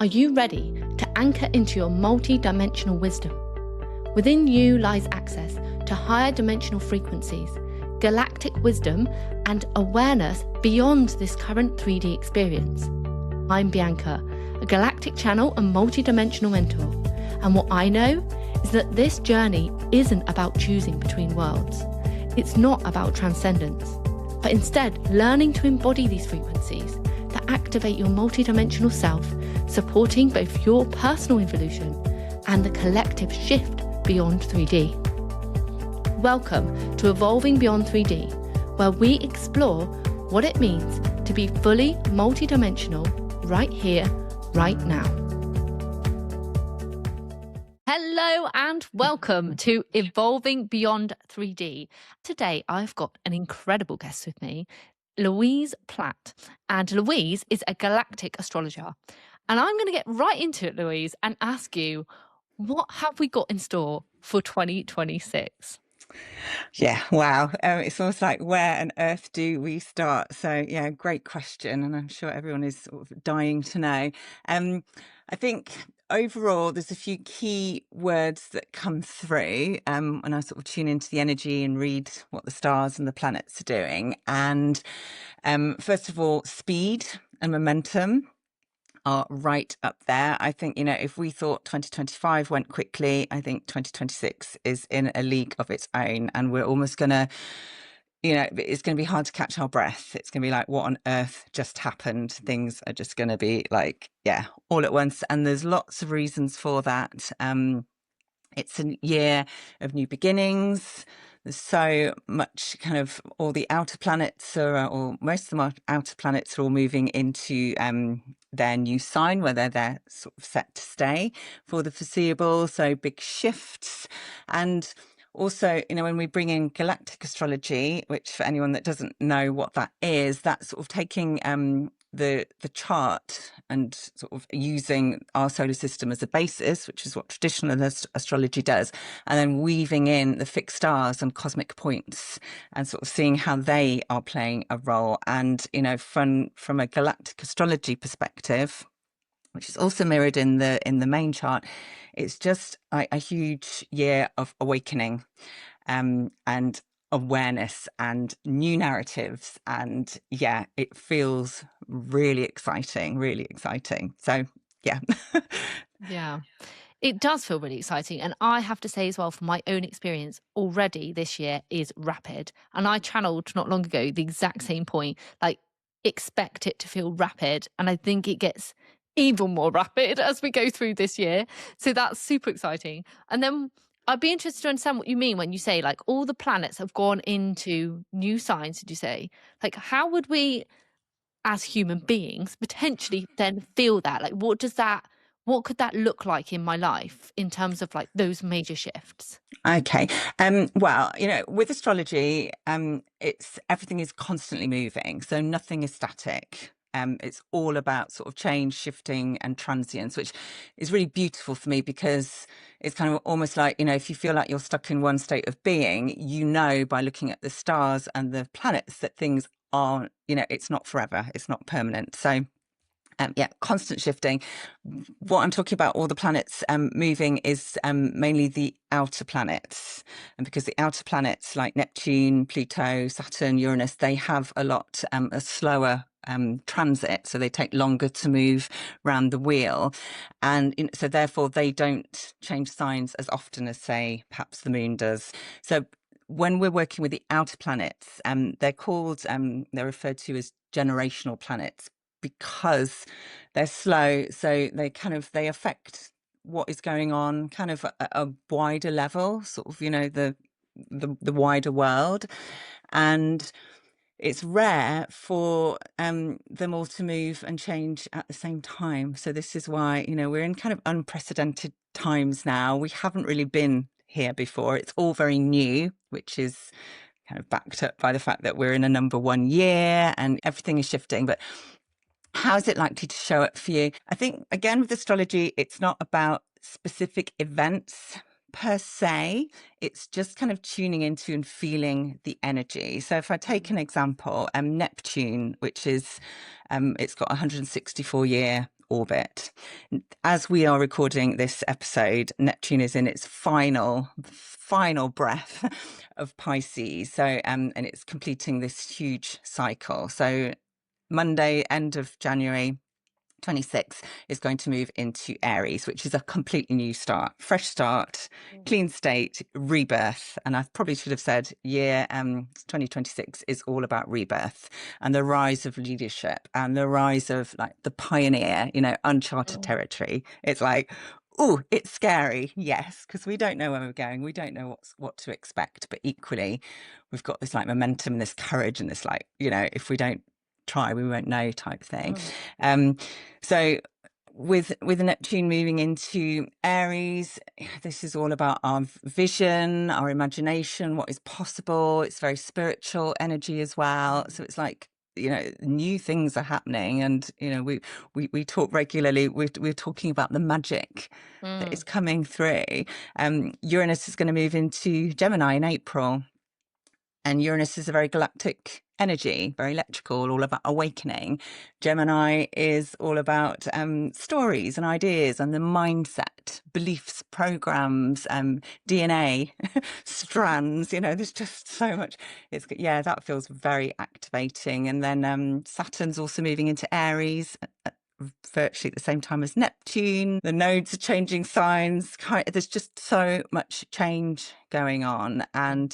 Are you ready to anchor into your multi-dimensional wisdom? Within you lies access to higher dimensional frequencies, galactic wisdom, and awareness beyond this current 3D experience. I'm Bianca, a galactic channel and multi-dimensional mentor. And what I know is that this journey isn't about choosing between worlds. It's not about transcendence, but instead learning to embody these frequencies that activate your multi-dimensional self, supporting both your personal evolution and the collective shift beyond 3D. Welcome to Evolving Beyond 3D, where we explore what it means to be fully multi-dimensional right here, right now. Hello and welcome to Evolving Beyond 3D. Today I've got an incredible guest with me, Louise Platt. And Louise is a galactic astrologer. And I'm going to get right into it, Louise, and ask you, what have we got in store for 2026? Yeah, wow. It's almost like, where on earth do we start? So, yeah, great question. And I'm sure everyone is sort of dying to know. I think overall, there's a few key words that come through when I sort of tune into the energy and read what the stars and the planets are doing. And first of all, speed and momentum are right up there. I think, if we thought 2025 went quickly, I think 2026 is in a league of its own, and we're almost going to, it's going to be hard to catch our breath. It's going to be like, what on earth just happened? Things are just going to be like, all at once. And there's lots of reasons for that. It's a year of new beginnings. There's so much kind of all the outer planets or most of the outer planets are all moving into their new sign where they're sort of set to stay for the foreseeable. So big shifts. And also, when we bring in galactic astrology, which for anyone that doesn't know what that is, that's sort of taking the chart and sort of using our solar system as a basis, which is what traditional astrology does, and then weaving in the fixed stars and cosmic points and sort of seeing how they are playing a role. And from a galactic astrology perspective, which is also mirrored in the main chart, it's just a huge year of awakening and awareness and new narratives. And it feels really exciting. So Yeah, it does feel really exciting. And I have to say as well, from my own experience, already this year is rapid. And I channeled not long ago the exact same point, like expect it to feel rapid. And I think it gets even more rapid as we go through this year. So that's super exciting. And then I'd be interested to understand what you mean when you say like all the planets have gone into new signs, did you say? Like, how would we as human beings potentially then feel that? Like, what could that look like in my life in terms of like those major shifts? Okay. Well, with astrology, it's everything is constantly moving, so nothing is static. It's all about sort of change, shifting, and transience, which is really beautiful for me because it's kind of almost like, if you feel like you're stuck in one state of being, by looking at the stars and the planets that things are, it's not forever, it's not permanent. So constant shifting. What I'm talking about, all the planets moving, is mainly the outer planets. And because the outer planets like Neptune, Pluto, Saturn, Uranus, they have a slower transit. So they take longer to move around the wheel. And so therefore they don't change signs as often as, say, perhaps the moon does. So when we're working with the outer planets, they're referred to as generational planets, because they're slow. So they affect what is going on kind of at a wider level, sort of, the wider world. And it's rare for them all to move and change at the same time. So this is why, we're in kind of unprecedented times now. We haven't really been here before. It's all very new, which is kind of backed up by the fact that we're in a number one year and everything is shifting. But how is it likely to show up for you? I think, again, with astrology, it's not about specific events per se. It's just kind of tuning into and feeling the energy. So if I take an example, Neptune, which is, it's got a 164-year orbit. As we are recording this episode, Neptune is in its final breath of Pisces. So, and it's completing this huge cycle. So Monday, end of January 26 is going to move into Aries, which is a completely new start, fresh start, clean state, rebirth. And I probably should have said 2026 is all about rebirth and the rise of leadership and the rise of like the pioneer, uncharted territory. It's like, oh, it's scary, yes, because we don't know where we're going. We don't know what to expect. But equally, we've got this like momentum, this courage, and this like, if we don't try, we won't know type thing. So with Neptune moving into Aries, this is all about our vision, our imagination, what is possible. It's very spiritual energy as well. So it's like, new things are happening, and we talk regularly. We're talking about the magic that is coming through. Uranus is going to move into Gemini in April, and Uranus is a very galactic energy, very electrical, all about awakening. Gemini is all about stories and ideas and the mindset, beliefs, programs, DNA, strands. There's just so much. That feels very activating. And then Saturn's also moving into Aries virtually at the same time as Neptune. The nodes are changing signs. There's just so much change going on. And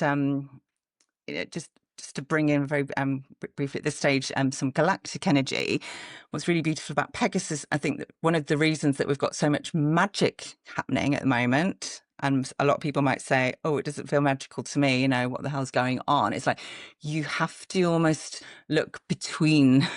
just to bring in very briefly at this stage some galactic energy. What's really beautiful about Pegasus, I think that one of the reasons that we've got so much magic happening at the moment, and a lot of people might say, oh, it doesn't feel magical to me, what the hell's going on? It's like you have to almost look between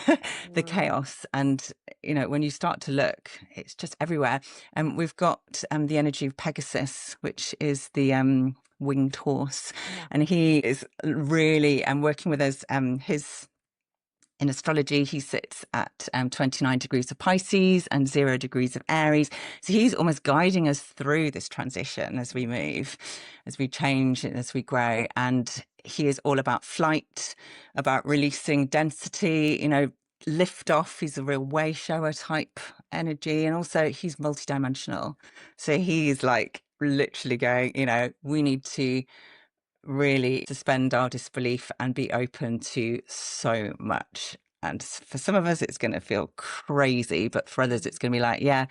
the chaos, and when you start to look, it's just everywhere. And we've got the energy of Pegasus, which is the winged horse, and he is really working with us. In astrology, he sits at 29 degrees of Pisces and 0 degrees of Aries. So he's almost guiding us through this transition as we move, as we change, and as we grow. And he is all about flight, about releasing density, lift off. He's a real way shower type energy. And also he's multidimensional. So he's like literally going, we need to really suspend our disbelief and be open to so much. And for some of us, it's going to feel crazy, but for others, it's going to be like, yeah,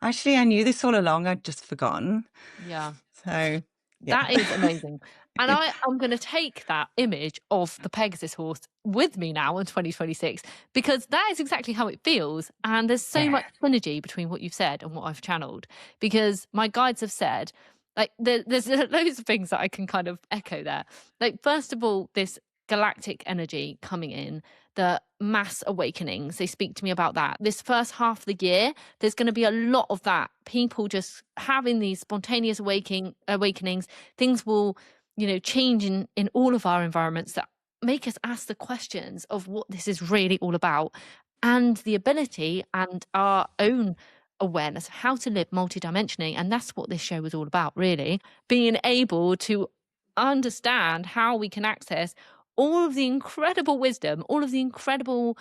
actually, I knew this all along. I'd just forgotten. Yeah. So that is amazing. And I'm going to take that image of the Pegasus horse with me now in 2026, because that is exactly how it feels. And there's so much synergy between what you've said and what I've channeled, because my guides have said, like, there's loads of things that I can kind of echo there. Like, first of all, this galactic energy coming in, the mass awakenings, they speak to me about that. This first half of the year, there's going to be a lot of that. People just having these spontaneous awakenings. Things will, change in all of our environments that make us ask the questions of what this is really all about, and the ability and our own awareness of how to live multidimensionally. And that's what this show was all about, really. Being able to understand how we can access all of the incredible wisdom, all of the incredible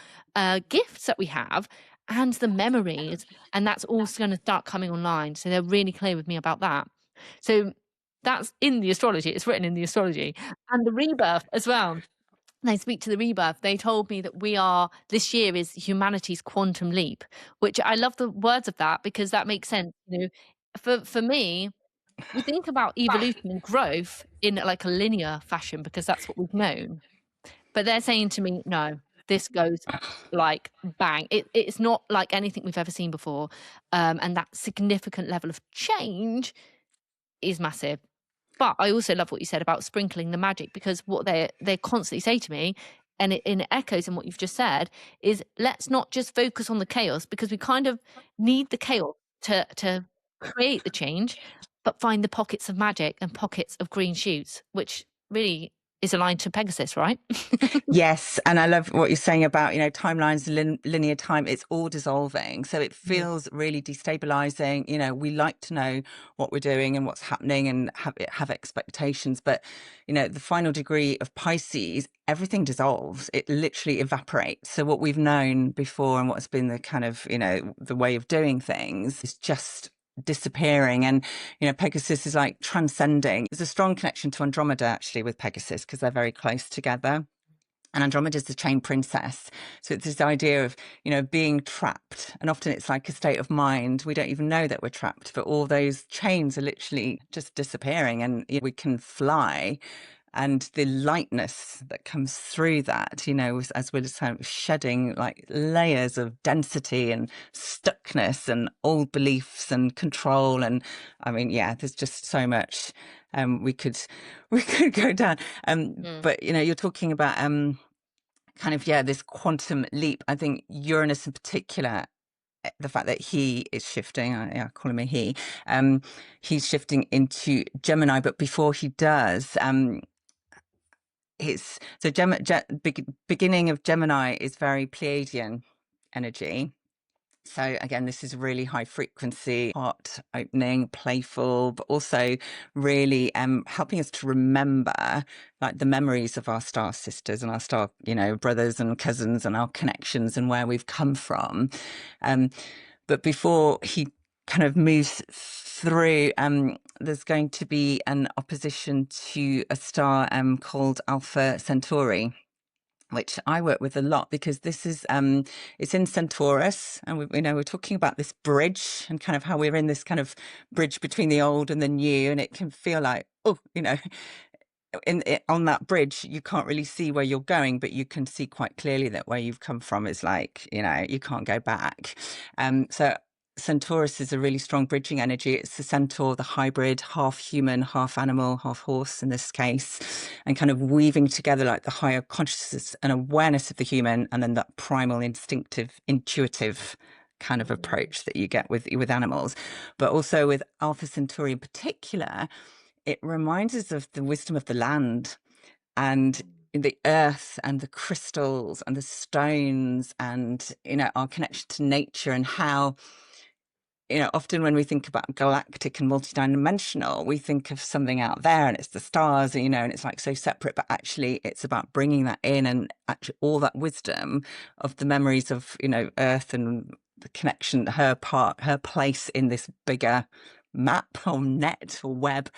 gifts that we have, and the memories. And that's also going to start coming online. So they're really clear with me about that. So that's in the astrology. It's written in the astrology. And the rebirth as well. They speak to the rebirth. They told me that this year is humanity's quantum leap, which I love the words of that, because that makes sense. For me, we think about evolution and growth in like a linear fashion, because that's what we've known. But they're saying to me, no, this goes like bang. It's not like anything we've ever seen before. And that significant level of change is massive. But I also love what you said about sprinkling the magic, because what they constantly say to me, and it echoes in what you've just said, is let's not just focus on the chaos, because we kind of need the chaos to create the change, but find the pockets of magic and pockets of green shoots, which really is aligned to Pegasus, right? Yes, and I love what you're saying about, timelines, linear time. It's all dissolving, so it Mm. feels really destabilizing. We like to know what we're doing and what's happening and have expectations, but the final degree of Pisces, everything dissolves. It literally evaporates. So what we've known before and what's been the kind of the way of doing things is just disappearing. And Pegasus is like transcending. There's a strong connection to Andromeda actually with Pegasus because they're very close together. And Andromeda is the chain princess. So it's this idea of, being trapped. And often it's like a state of mind. We don't even know that we're trapped, but all those chains are literally just disappearing and we can fly. And the lightness that comes through that, as we're just kind of shedding like layers of density and stuckness and old beliefs and control. And I mean, yeah, there's just so much we could go down. But you're talking about kind of this quantum leap. I think Uranus in particular, the fact that he is shifting, I call him a he, he's shifting into Gemini, but before he does, it's so beginning of Gemini is very Pleiadian energy. So again, this is really high frequency, heart opening, playful, but also really helping us to remember like the memories of our star sisters and our star, brothers and cousins and our connections and where we've come from. But before he kind of moves through, there's going to be an opposition to a star called Alpha Centauri, which I work with a lot because this is it's in Centaurus, and we're talking about this bridge and kind of how we're in this kind of bridge between the old and the new, and it can feel like on that bridge you can't really see where you're going, but you can see quite clearly that where you've come from is like you can't go back. So Centaurus is a really strong bridging energy. It's the centaur, the hybrid, half human, half animal, half horse in this case, and kind of weaving together like the higher consciousness and awareness of the human, and then that primal, instinctive, intuitive kind of approach that you get with animals. But also with Alpha Centauri in particular, it reminds us of the wisdom of the land and the earth and the crystals and the stones and our connection to nature, and how often when we think about galactic and multidimensional, we think of something out there and it's the stars, and it's like so separate, but actually it's about bringing that in, and actually all that wisdom of the memories of, earth and the connection, her place in this bigger map or net or web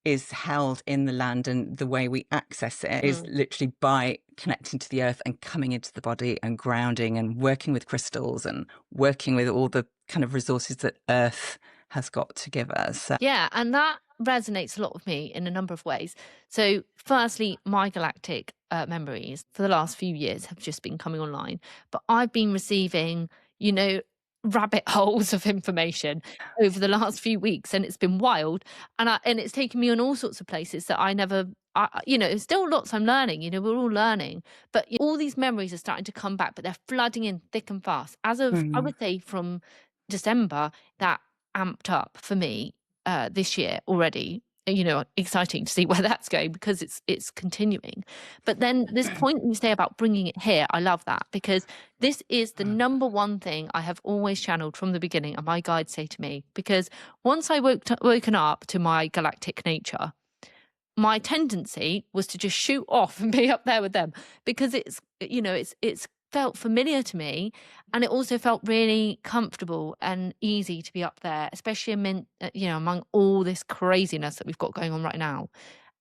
is held in the land, and the way we access it is literally by connecting to the earth and coming into the body and grounding and working with crystals and working with all the kind of resources that earth has got to give us. Yeah, and that resonates a lot with me in a number of ways. So firstly, my galactic memories for the last few years have just been coming online, but I've been receiving, rabbit holes of information over the last few weeks, and it's been wild, and it's taken me on all sorts of places that I never still lots I'm learning, we're all learning, but all these memories are starting to come back, but they're flooding in thick and fast. As of I would say from December, that amped up for me this year already. Exciting to see where that's going because it's continuing. But then this point you say about bringing it here, I love that, because this is the number one thing I have always channeled from the beginning, and my guides say to me, because once I woken up to my galactic nature, my tendency was to just shoot off and be up there with them, because it's felt familiar to me, and it also felt really comfortable and easy to be up there, especially among all this craziness that we've got going on right now.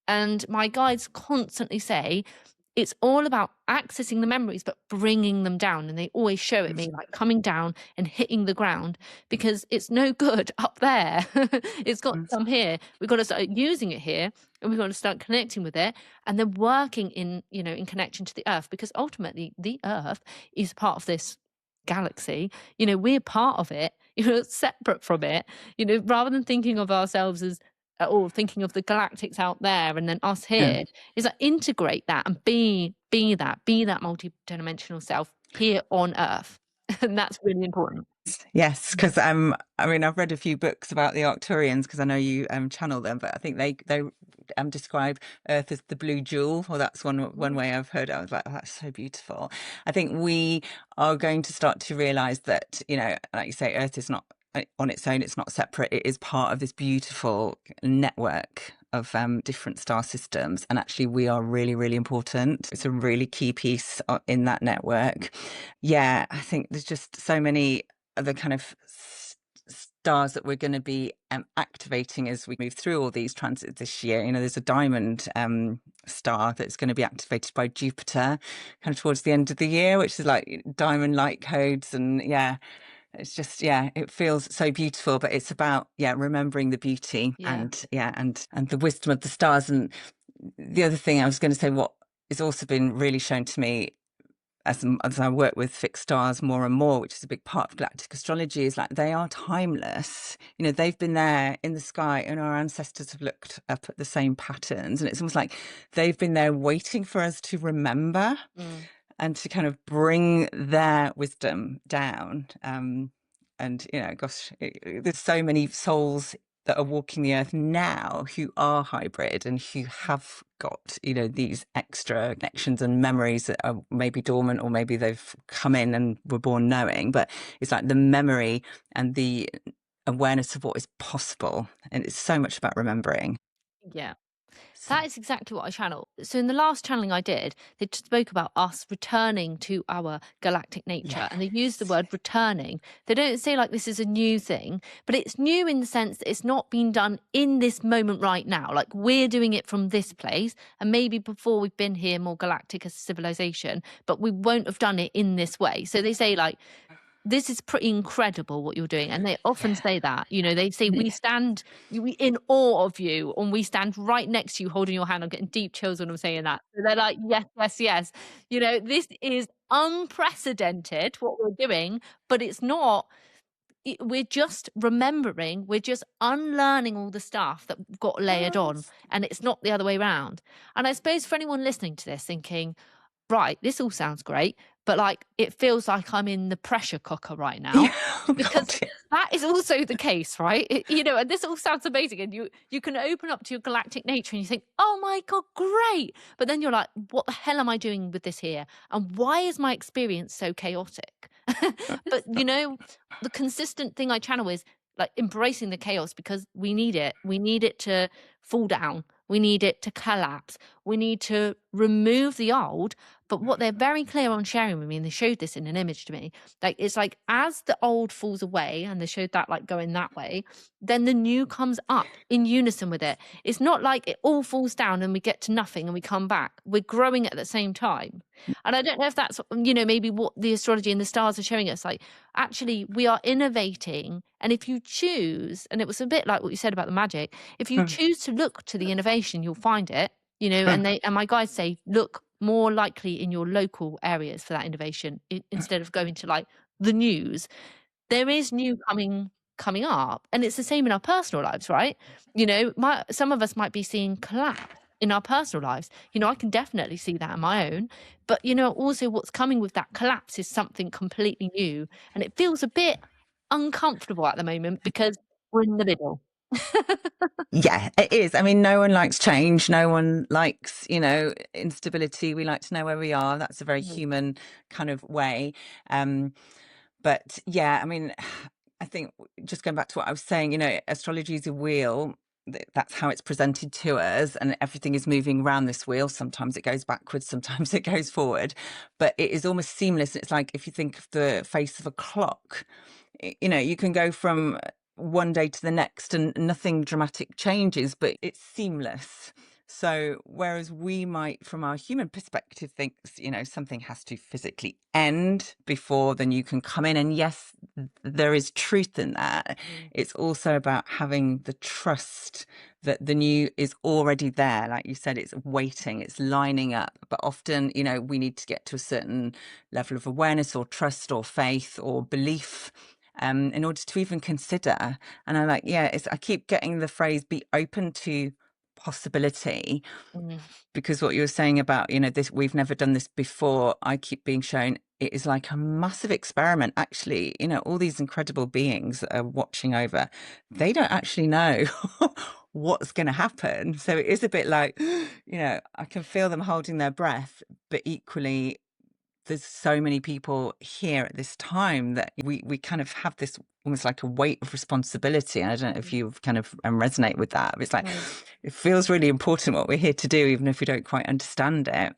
And my guides constantly say it's all about accessing the memories, but bringing them down. And they always show it me like coming down and hitting the ground, because it's no good up there. It's got some here. We've got to start using it here, and we've got to start connecting with it, and then working in connection to the earth, because ultimately the earth is part of this galaxy. We're part of it, separate from it, rather than thinking of ourselves as or thinking of the galactics out there and then us here, is like integrate that and be that multi-dimensional self here on earth. And that's really important. Yes, because I mean, I've read a few books about the Arcturians because I know you channel them, but I think they describe Earth as the blue jewel, or that's one way I've heard it. I was like, oh, that's so beautiful. I think we are going to start to realize that, you know, like you say, Earth is not on its own, it's not separate. It is part of this beautiful network of different star systems, and actually we are really, really important. It's a really key piece in that network. Yeah, I think there's just so many the kind of stars that we're going to be activating as we move through all these transits this year. You know, there's a diamond star that's going to be activated by Jupiter kind of towards the end of the year, which is like diamond light codes. And yeah, it's just, yeah, it feels so beautiful, but it's about, yeah, remembering the beauty and the wisdom of the stars. And the other thing I was going to say, what has also been really shown to me as I work with fixed stars more and more, which is a big part of galactic astrology, is like they are timeless. You know, they've been there in the sky, and our ancestors have looked up at the same patterns, and it's almost like they've been there waiting for us to remember and to kind of bring their wisdom down. And you know, gosh, there's so many souls that are walking the earth now who are hybrid and who have got, you know, these extra connections and memories that are maybe dormant, or maybe they've come in and were born knowing, but it's like the memory and the awareness of what is possible, and it's so much about remembering. Yeah. That is exactly what I channel. So in the last channeling I did, they spoke about us returning to our galactic nature, and they used the Yes. word returning. They don't say like this is a new thing, but it's new in the sense that it's not being done in this moment right now. Like we're doing it from this place, and maybe before we've been here more galactic as a civilization, but we won't have done it in this way. So they say like, this is pretty incredible what you're doing. And they often Yeah. say that, you know, they say, Yeah. we stand in awe of you, and we stand right next to you holding your hand. I'm getting deep chills when I'm saying that. So they're like, yes, yes, yes. You know, this is unprecedented what we're doing, but it's not. We're just remembering, we're just unlearning all the stuff that got layered on, and it's not the other way around. And I suppose for anyone listening to this thinking, right, this all sounds great, but like it feels like I'm in the pressure cooker right now, Oh, because God, yeah. that is also the case, right? You know, and this all sounds amazing, and you can open up to your galactic nature and you think, oh my God, great. But then you're like, what the hell am I doing with this here? And why is my experience so chaotic? But you know, the consistent thing I channel is like embracing the chaos, because we need it. We need it to fall down. We need it to collapse. We need to remove the old. But what they're very clear on sharing with me, and they showed this in an image to me, like it's like as the old falls away, and they showed that like going that way, then the new comes up in unison with it. It's not like it all falls down and we get to nothing and we come back. We're growing at the same time. And I don't know if that's, you know, maybe what the astrology and the stars are showing us. Like, actually, we are innovating. And if you choose, and it was a bit like what you said about the magic, if you choose to look to the innovation, you'll find it, you know, and my guides say, look more likely in your local areas for that innovation instead of going to like the news. There is new coming up, and it's the same in our personal lives, right? You know, some of us might be seeing collapse in our personal lives. You know, I can definitely see that in my own, but you know, also what's coming with that collapse is something completely new, and it feels a bit uncomfortable at the moment because we're in the middle. Yeah, it is. I mean, no one likes change. No one likes, you know, instability. We like to know where we are. That's a very human kind of way. But yeah, I mean, I think just going back to what I was saying, you know, astrology is a wheel. That's how it's presented to us, and everything is moving around this wheel. Sometimes it goes backwards, sometimes it goes forward, but it is almost seamless. It's like if you think of the face of a clock, you know, you can go from one day to the next and nothing dramatic changes, but it's seamless. So whereas we might, from our human perspective, think, you know, something has to physically end before then you can come in. And yes, there is truth in that. It's also about having the trust that the new is already there. Like you said, it's waiting, it's lining up. But often, you know, we need to get to a certain level of awareness or trust or faith or belief in order to even consider. And I like, yeah, I keep getting the phrase, be open to possibility, because what you were saying about, you know, this, we've never done this before, I keep being shown it is like a massive experiment. Actually, all these incredible beings that are watching over, they don't actually know what's going to happen. So it is a bit like, I can feel them holding their breath, but equally, there's so many people here at this time that we kind of have this almost like a weight of responsibility. And I don't know if you kind of resonate with that. But it's like, Right. it feels really important what we're here to do, even if we don't quite understand it.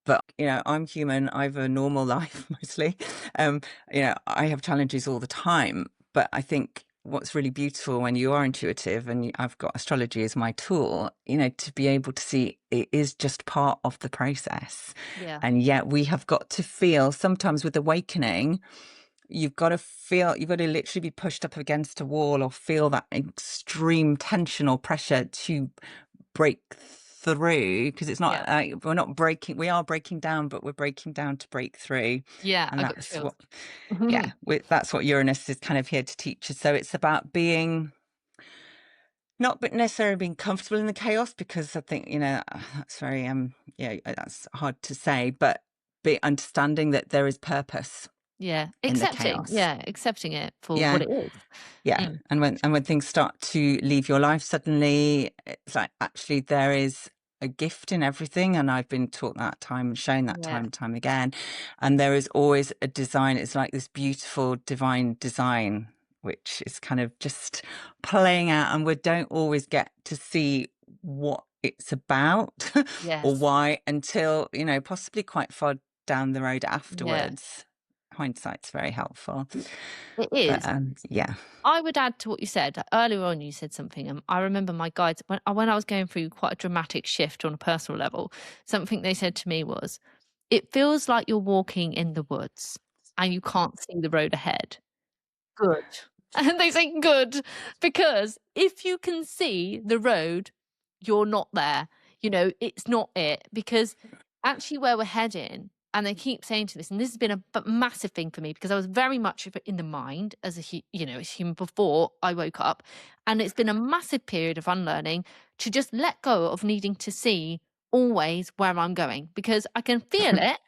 But I'm human. I have a normal life mostly. I have challenges all the time. But I think what's really beautiful when you are intuitive, and I've got astrology as my tool, to be able to see it is just part of the process. Yeah. And yet we have got to feel sometimes with awakening, you've got to literally be pushed up against a wall or feel that extreme tension or pressure to break through, because it's Yeah. not like we are breaking down, but we're breaking down to break through. Yeah. And I got that's chills. what, yeah, that's what Uranus is kind of here to teach us. So it's about being, not but necessarily being comfortable in the chaos, because I think, that's very, that's hard to say, but be understanding that there is purpose Yeah. in the Accepting. chaos. Yeah. Accepting it for Yeah. what it is. Yeah. Mm. And when things start to leave your life suddenly, it's like, actually there is a gift in everything. And I've been taught that time and shown that Yeah. time and time again. And there is always a design. It's like this beautiful divine design, which is kind of just playing out, and we don't always get to see what it's about or Yes. why until, possibly quite far down the road Yeah. afterwards. Hindsight's very helpful. It But is. yeah. I would add to what you said. Earlier on, you said something, and I remember my guides when I was going through quite a dramatic shift on a personal level. Something they said to me was, "It feels like you're walking in the woods and you can't see the road ahead." Good. And they say good because if you can see the road, you're not there. It's not it, because actually where we're heading, and they keep saying to this, and this has been a massive thing for me because I was very much in the mind as as human before I woke up, and it's been a massive period of unlearning to just let go of needing to see always where I'm going, because I can feel it,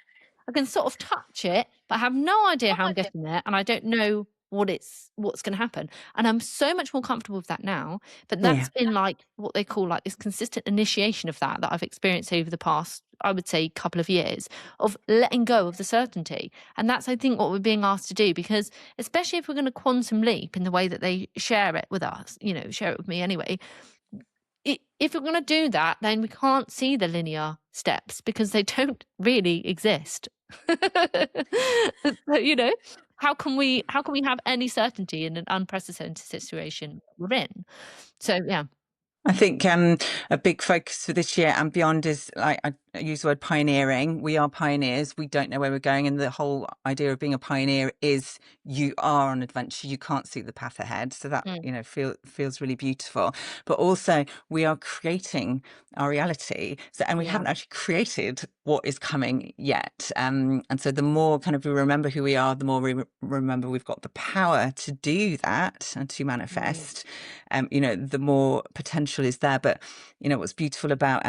I can sort of touch it, but I have no idea how I'm getting there, and I don't know what's going to happen. And I'm so much more comfortable with that now. But Yeah. that's been like what they call like this consistent initiation of that I've experienced over the past, I would say, couple of years of letting go of the certainty. And that's, I think, what we're being asked to do, because especially if we're going to quantum leap in the way that they share it with us, share it with me anyway, if we're going to do that, then we can't see the linear steps because they don't really exist. So, how can we have any certainty in an unprecedented situation we're in? So yeah. I think a big focus for this year and beyond is, like, I use the word pioneering. We are pioneers. We don't know where we're going. And the whole idea of being a pioneer is you are on adventure. You can't see the path ahead. So that, Mm, feels really beautiful. But also we are creating our reality. So, and we yeah. haven't actually created what is coming yet. And so the more kind of we remember who we are, the more we remember we've got the power to do that and to Mm, manifest, the more potential is there. But what's beautiful about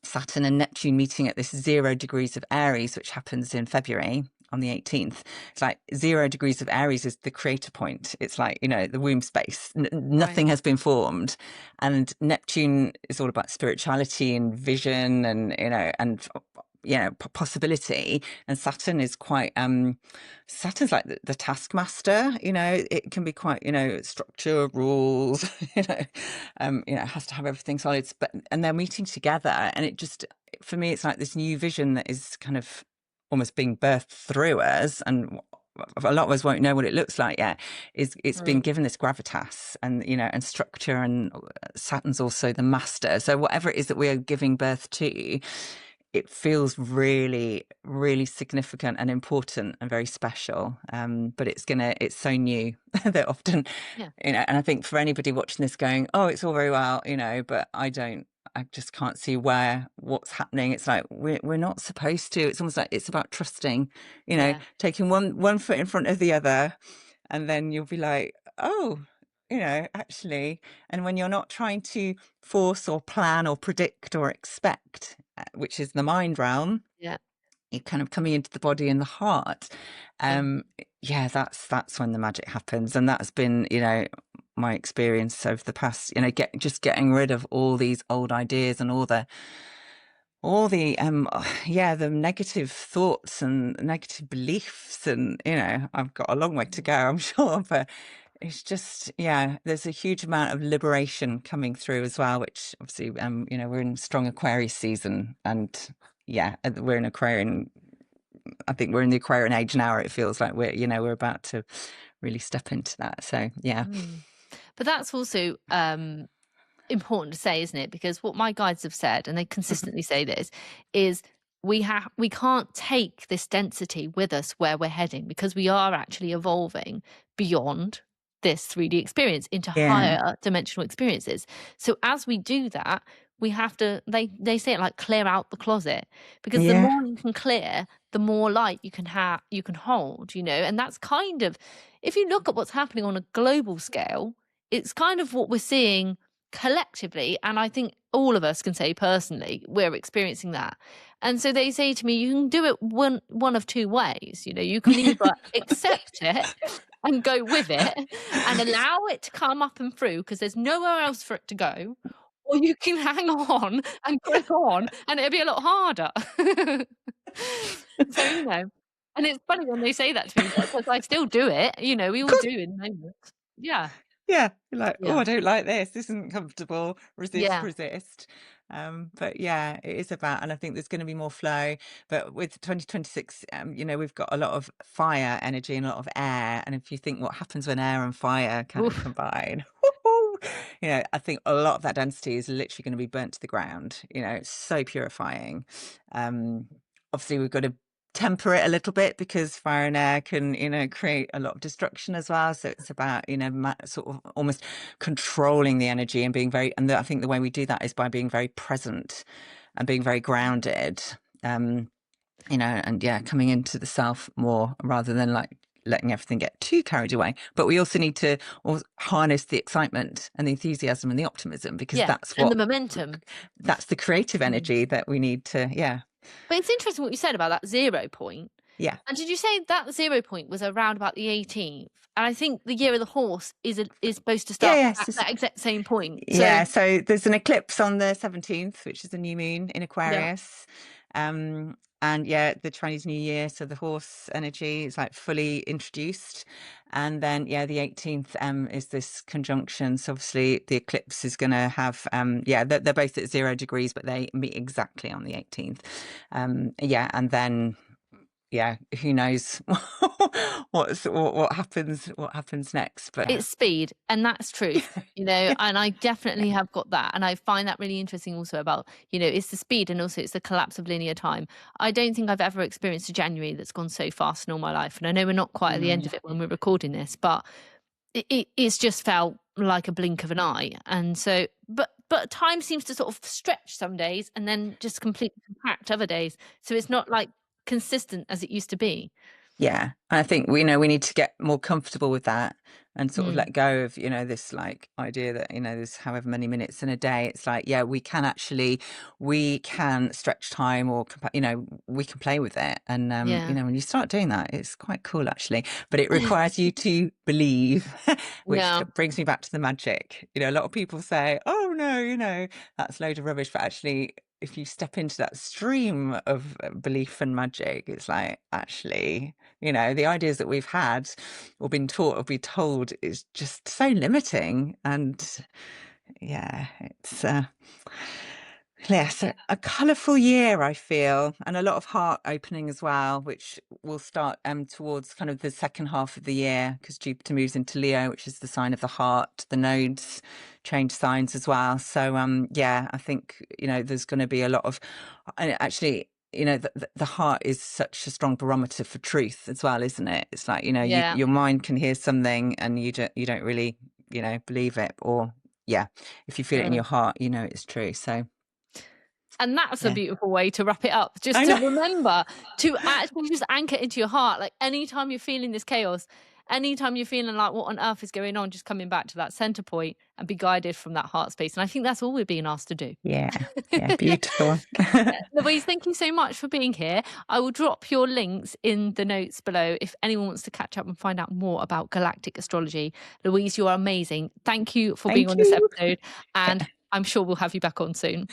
Saturn and Neptune meeting at this 0 degrees of Aries, which happens in February on the 18th. It's like 0 degrees of Aries is the creator point. It's like, the womb space. right. Nothing has been formed. And Neptune is all about spirituality and vision and, possibility. And Saturn is quite, Saturn's like the taskmaster. It can be quite, structure, rules, it has to have everything solid. And they're meeting together, and it just, for me, it's like this new vision that is kind of almost being birthed through us, and a lot of us won't know what it looks like yet. It's been Mm, given this gravitas and and structure, and Saturn's also the master. So whatever it is that we are giving birth to, it feels really, really significant and important and very special. But it's so new that often, yeah. and I think for anybody watching this going, oh, it's all very well, but I just can't see what's happening. It's like, we're not supposed to. It's almost like it's about trusting, Yeah. taking one foot in front of the other, and then you'll be like, oh, actually. And when you're not trying to force or plan or predict or expect, which is the mind realm, Yeah. you're kind of coming into the body and the heart. Yeah. Yeah, that's when the magic happens, and that's been, my experience over the past, just getting rid of all these old ideas and all the the negative thoughts and negative beliefs, and I've got a long way to go, I'm sure, but it's just, there's a huge amount of liberation coming through as well, which obviously, we're in strong Aquarius season, and we're in Aquarian. I think we're in the Aquarian age now. It feels like we're about to really step into that. So yeah. But that's also important to say, isn't it? Because what my guides have said, and they consistently say this, is we can't take this density with us where we're heading, because we are actually evolving beyond this 3D experience into Yeah. higher dimensional experiences. So as we do that, we have to, they say it like clear out the closet, because the Yeah. more you can clear, the more light you can have, you can hold, and that's kind of, if you look at what's happening on a global scale, it's kind of what we're seeing collectively, and I think all of us can say personally we're experiencing that. And so they say to me, you can do it one of two ways. You can either accept it and go with it and allow it to come up and through, because there's nowhere else for it to go, or you can hang on and grip on, and it'll be a lot harder. So and it's funny when they say that to me, because I still do it. We all do in moments. Yeah. Yeah, you're like, oh, Yeah. I don't like this. This isn't comfortable. Yeah. Resist. But yeah, it is about, and I think there's going to be more flow. But with 2026, we've got a lot of fire energy and a lot of air. And if you think what happens when air and fire kind of combine, I think a lot of that density is literally going to be burnt to the ground. It's so purifying. Obviously, we've got to temper it a little bit, because fire and air can create a lot of destruction as well. So it's about sort of almost controlling the energy and being very, and I think the way we do that is by being very present and being very grounded, and coming into the self more, rather than like letting everything get too carried away. But we also need to harness the excitement and the enthusiasm and the optimism, because that's what, and the momentum, that's the creative energy that we need to. But it's interesting what you said about that 0 point. Yeah. And did you say that 0 point was around about the 18th? And I think the year of the horse is supposed to start at that exact same point. So there's an eclipse on the 17th, which is a new moon in Aquarius. And the Chinese New Year, so the horse energy is like fully introduced. And then the 18th is this conjunction. So obviously the eclipse is going to have they're both at 0 degrees, but they meet exactly on the 18th. And then who knows what happens next, but it's speed, and that's truth, and I definitely have got that, and I find that really interesting also about, it's the speed, and also it's the collapse of linear time. I don't think I've ever experienced a January that's gone so fast in all my life, and I know we're not quite at the end of it when we're recording this, but it's just felt like a blink of an eye. And so but time seems to sort of stretch some days and then just completely compact other days, so it's not like consistent as it used to be. And I think we need to get more comfortable with that, and sort of let go of this like idea that there's however many minutes in a day. It's like we can stretch time, or we can play with it, and when you start doing that, it's quite cool actually. But it requires you to believe, which brings me back to the magic. A lot of people say, oh no, that's a load of rubbish, but actually, if you step into that stream of belief and magic, it's like, actually, the ideas that we've had or been taught or be told is just so limiting. And it's so a colourful year, I feel, and a lot of heart opening as well, which will start towards kind of the second half of the year, because Jupiter moves into Leo, which is the sign of the heart. The nodes change signs as well. So I think there's going to be a lot of, and actually the heart is such a strong barometer for truth as well, isn't it? It's like your mind can hear something and you don't really believe it, or if you feel it in your heart, it's true. So. And that's a beautiful way to wrap it up. Just to remember to actually just anchor into your heart. Like anytime you're feeling this chaos, anytime you're feeling like what on earth is going on, just coming back to that center point and be guided from that heart space. And I think that's all we're being asked to do. Yeah, beautiful. Louise, thank you so much for being here. I will drop your links in the notes below if anyone wants to catch up and find out more about galactic astrology. Louise, you are amazing. Thank you for being Thank on this you. episode, and I'm sure we'll have you back on soon.